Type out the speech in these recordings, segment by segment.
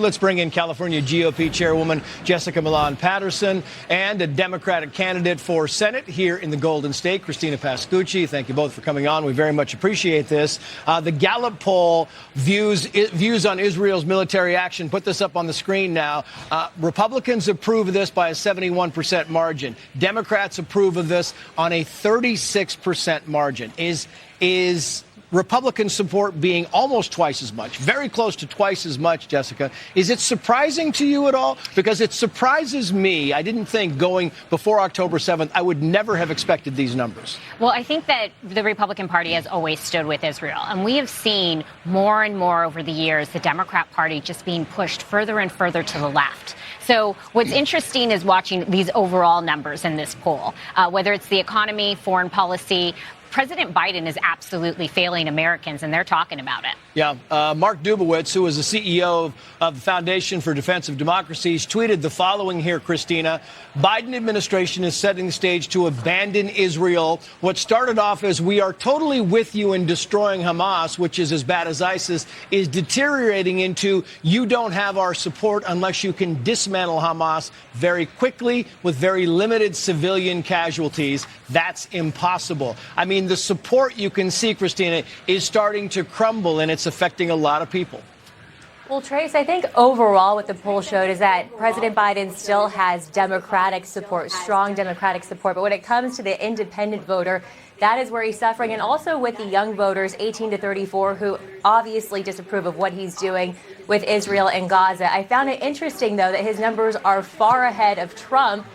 Let's bring in California GOP Chairwoman Jessica Milan Patterson and a Democratic candidate for Senate here in the Golden State, Christina Pascucci. Thank you both for coming on. We very much appreciate this. The Gallup poll views on Israel's military action. Put this up on the screen now. Republicans approve of this by a 71% margin. Democrats approve of this on a 36% margin. Is Republican support being almost twice as much, very close to twice as much, Jessica. Is it surprising to you at all? Because it surprises me. I didn't think going before October 7th, I would never have expected these numbers. Well, I think that the Republican Party has always stood with Israel. And we have seen more and more over the years the Democrat Party just being pushed further and further to the left. So what's interesting is watching these overall numbers in this poll, whether it's the economy, foreign policy. President Biden is absolutely failing Americans, and they're talking about it. Yeah. Mark Dubowitz, who is the CEO of the Foundation for Defense of Democracies, tweeted the following here, Christina. Biden administration is setting the stage to abandon Israel. What started off as we are totally with you in destroying Hamas, which is as bad as ISIS, is deteriorating into you don't have our support unless you can dismantle Hamas very quickly with very limited civilian casualties. That's impossible. I mean, the support you can see, Christina, is starting to crumble, and it's affecting a lot of people. Well, Trace, I think overall what the poll showed is that President Biden still has Democratic support, strong Democratic support. But when it comes to the independent voter, that is where he's suffering. And also with the young voters, 18 to 34, who obviously disapprove of what he's doing with Israel and Gaza. I found it interesting, though, that his numbers are far ahead of Trump,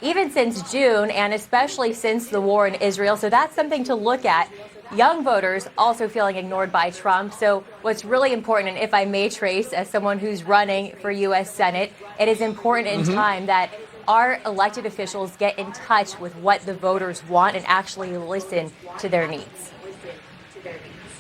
even since June, and especially since the war in Israel. So that's something to look at. Young voters also feeling ignored by Trump. So what's really important, and if I may, Trace, as someone who's running for U.S. Senate, it is important in time that our elected officials get in touch with what the voters want and actually listen to their needs.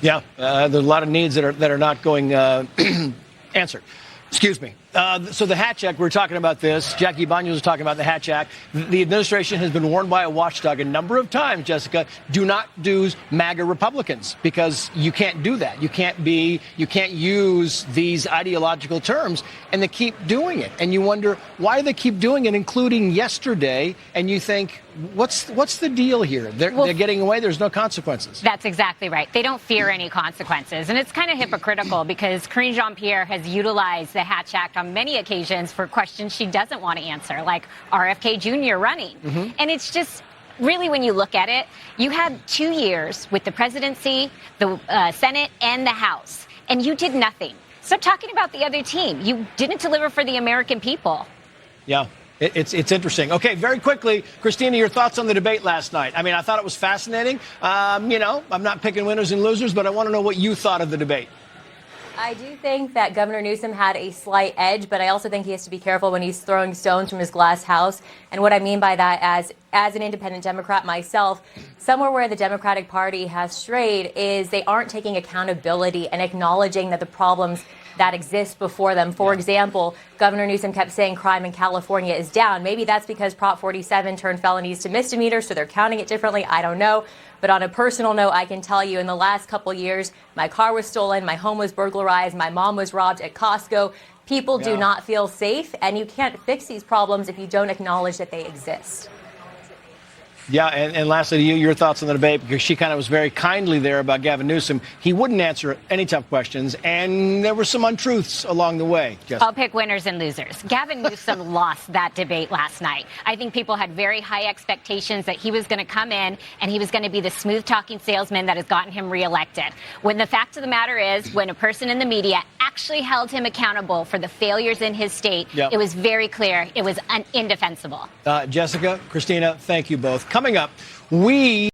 Yeah, there's a lot of needs that are not going answered. Excuse me. So the Hatch Act, we're talking about this. Jackie Banyos was talking about the Hatch Act. The administration has been warned by a watchdog a number of times, Jessica, do not do MAGA Republicans, because you can't do that. You can't use these ideological terms, and they keep doing it. And you wonder why they keep doing it, including yesterday. And you think, what's the deal here? They're getting away. There's no consequences. That's exactly right. They don't fear any consequences. And it's kind of hypocritical because Karine Jean-Pierre has utilized the Hatch Act on many occasions for questions she doesn't want to answer, like RFK Jr. running. And it's just really, when you look at it, you had 2 years with the presidency, the Senate, and the House, and you did nothing. Stop talking about the other team. You didn't deliver for the American people. Yeah. It's interesting. Okay, very quickly, Christina, your thoughts on the debate last night. I mean, I thought it was fascinating. I'm not picking winners and losers, but I want to know what you thought of the debate. I do think that Governor Newsom had a slight edge, but I also think he has to be careful when he's throwing stones from his glass house. And what I mean by that, as an independent Democrat myself, somewhere where the Democratic Party has strayed is they aren't taking accountability and acknowledging that the problems that exist before them. For example, Governor Newsom kept saying crime in California is down. Maybe that's because Prop 47 turned felonies to misdemeanors, so they're counting it differently. I don't know. But on a personal note, I can tell you in the last couple years, my car was stolen, my home was burglarized, my mom was robbed at Costco. People do not feel safe, and you can't fix these problems if you don't acknowledge that they exist. Yeah, and lastly, your thoughts on the debate, because she kind of was very kindly there about Gavin Newsom. He wouldn't answer any tough questions, and there were some untruths along the way. Jessica. I'll pick winners and losers. Gavin Newsom lost that debate last night. I think people had very high expectations that he was going to come in and he was going to be the smooth-talking salesman that has gotten him reelected. When the fact of the matter is, when a person in the media actually held him accountable for the failures in his state, it was very clear it was indefensible. Jessica, Christina, thank you both. Coming up, we